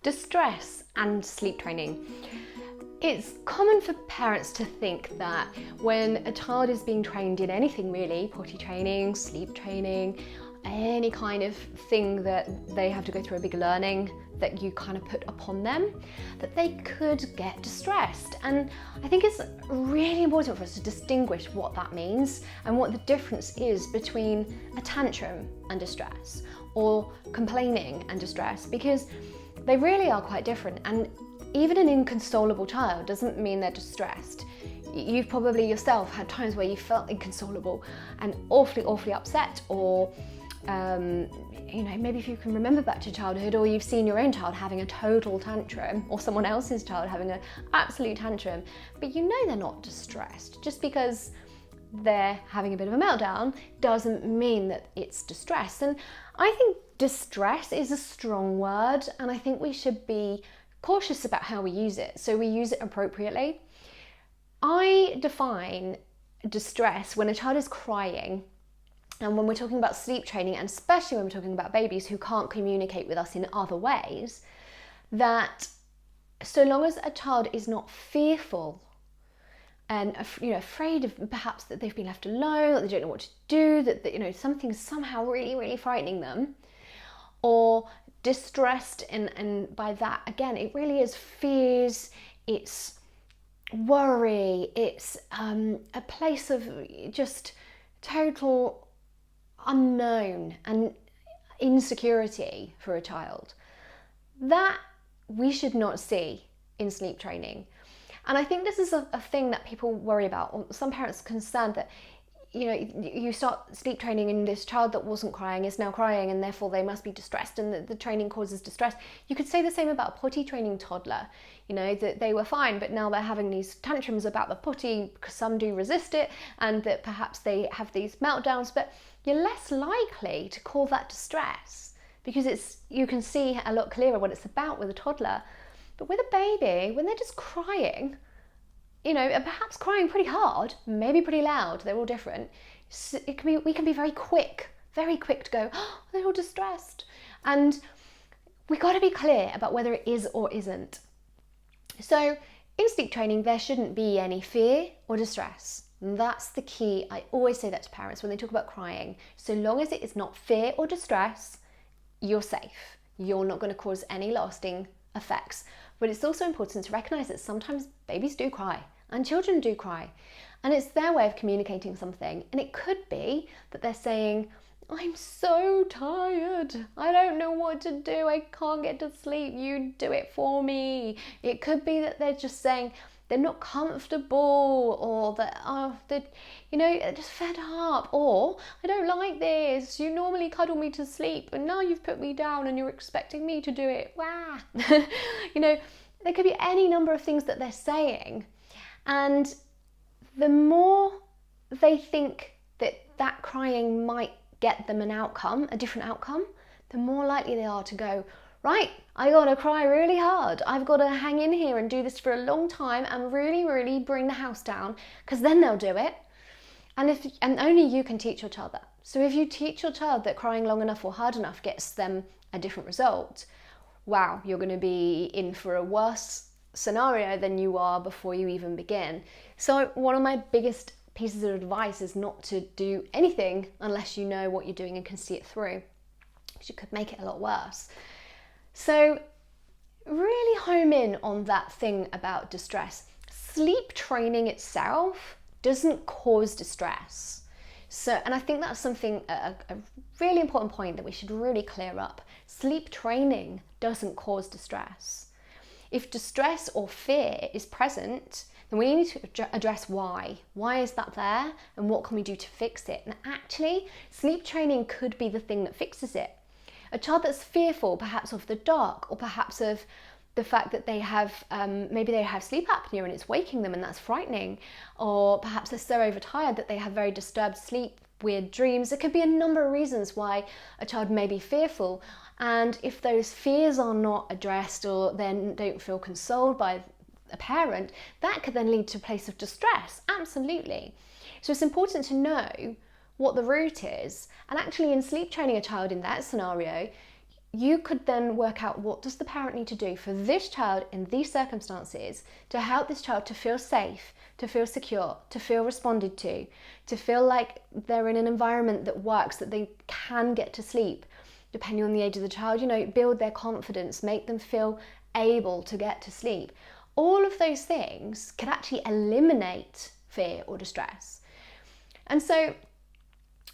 Distress and sleep training. It's common for parents to think that when a child is being trained in anything really, potty training, sleep training, any kind of thing that they have to go through a big learning that you kind of put upon them, that they could get distressed. And I think it's really important for us to distinguish what that means and what the difference is between a tantrum and distress, or complaining and distress, because they really are quite different. And even an inconsolable child doesn't mean they're distressed. You've probably yourself had times where you felt inconsolable and awfully upset, or maybe if you can remember back to childhood, or you've seen your own child having a total tantrum, or someone else's child having an absolute tantrum, but you know they're not distressed. Just because they're having a bit of a meltdown doesn't mean that it's distress. And I think distress is a strong word, and I think we should be cautious about how we use it, so we use it appropriately. I define distress when a child is crying, and when we're talking about sleep training, and especially when we're talking about babies who can't communicate with us in other ways, that so long as a child is not fearful and afraid of perhaps that they've been left alone, that they don't know what to do, that something's somehow really frightening them, or distressed, and by that again it really is fears, it's worry, it's a place of just total unknown and insecurity for a child, that we should not see in sleep training. And I think this is a thing that people worry about, or some parents are concerned that you start sleep training and this child that wasn't crying is now crying, and therefore they must be distressed, and the training causes distress. You could say the same about a potty training toddler, that they were fine, but now they're having these tantrums about the potty because some do resist it, and that perhaps they have these meltdowns, but you're less likely to call that distress because you can see a lot clearer what it's about with a toddler. But with a baby, when they're just crying, and perhaps crying pretty hard, maybe pretty loud, they're all different. So we can be very quick to go, oh, they're all distressed. And we got to be clear about whether it is or isn't. So in sleep training, there shouldn't be any fear or distress. And that's the key. I always say that to parents when they talk about crying. So long as it is not fear or distress, you're safe. You're not going to cause any lasting effects. But it's also important to recognise that sometimes babies do cry and children do cry, and it's their way of communicating something. And it could be that they're saying, I'm so tired, I don't know what to do, I can't get to sleep, you do it for me. It could be that they're just saying they're not comfortable, or that they're just fed up, or I don't like this, you normally cuddle me to sleep and now you've put me down and you're expecting me to do it. Wah. There could be any number of things that they're saying, and the more they think that crying might get them a different outcome, the more likely they are to go, right, I gotta cry really hard, I've got to hang in here and do this for a long time and really bring the house down, because then they'll do it. And only you can teach your child that. So if you teach your child that crying long enough or hard enough gets them a different result, wow, you're going to be in for a worse scenario than you are before you even begin. So one of my biggest pieces of advice is not to do anything unless you know what you're doing and can see it through, because you could make it a lot worse. So really home in on that thing about distress. Sleep training itself doesn't cause distress. And I think that's something, a really important point that we should really clear up. Sleep training doesn't cause distress. If distress or fear is present, then we need to address why. Why is that there, and what can we do to fix it? And actually, sleep training could be the thing that fixes it. A child that's fearful, perhaps of the dark, or perhaps of the fact that they have, maybe they have sleep apnea and it's waking them and that's frightening, or perhaps they're so overtired that they have very disturbed sleep, weird dreams. There could be a number of reasons why a child may be fearful, and if those fears are not addressed, or then don't feel consoled by a parent, that could then lead to a place of distress. Absolutely. So it's important to know what the root is, and actually in sleep training a child in that scenario, you could then work out, what does the parent need to do for this child in these circumstances to help this child to feel safe, to feel secure, to feel responded to feel like they're in an environment that works, that they can get to sleep, depending on the age of the child, build their confidence, make them feel able to get to sleep. All of those things can actually eliminate fear or distress. And so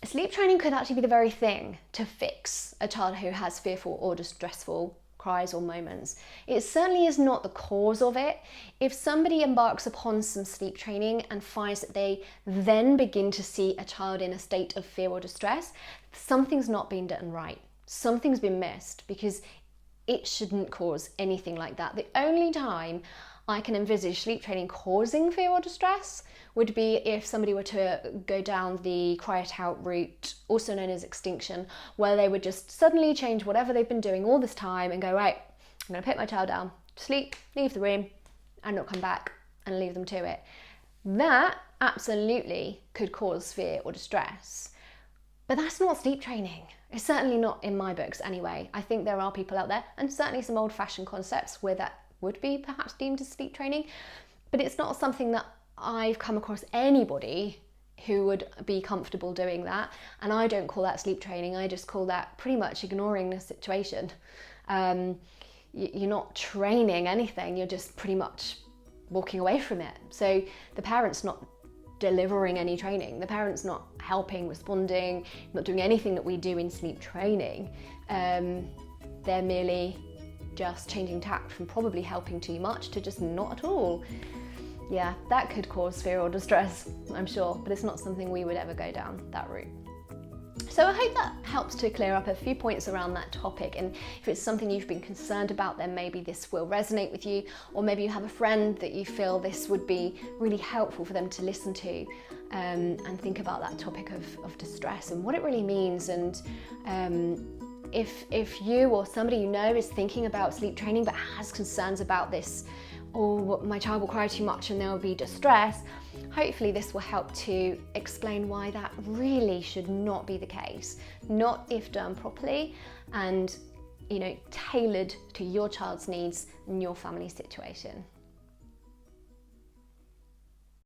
sleep training could actually be the very thing to fix a child who has fearful or distressful cries or moments. It certainly is not the cause of it. If somebody embarks upon some sleep training and finds that they then begin to see a child in a state of fear or distress, something's not been done right. Something's been missed, because it shouldn't cause anything like that. The only time I can envisage sleep training causing fear or distress would be if somebody were to go down the cry it out route, also known as extinction, where they would just suddenly change whatever they've been doing all this time and go, right, I'm going to put my child down, sleep, leave the room, and not come back and leave them to it. That absolutely could cause fear or distress. But that's not sleep training. It's certainly not in my books anyway. I think there are people out there, and certainly some old-fashioned concepts where that would be perhaps deemed as sleep training, but it's not something that I've come across anybody who would be comfortable doing that. And I don't call that sleep training. I just call that pretty much ignoring the situation. You're not training anything. You're just pretty much walking away from it. So the parent's not delivering any training. The parent's not helping, responding, not doing anything that we do in sleep training. They're merely just changing tact from probably helping too much to just not at all. Yeah, that could cause fear or distress, I'm sure, but it's not something we would ever go down that route. So I hope that helps to clear up a few points around that topic, and if it's something you've been concerned about, then maybe this will resonate with you, or maybe you have a friend that you feel this would be really helpful for them to listen to, and think about that topic of distress and what it really means. And if you or somebody you know is thinking about sleep training but has concerns about this, or my child will cry too much and there will be distress, hopefully this will help to explain why that really should not be the case, not if done properly and tailored to your child's needs and your family situation.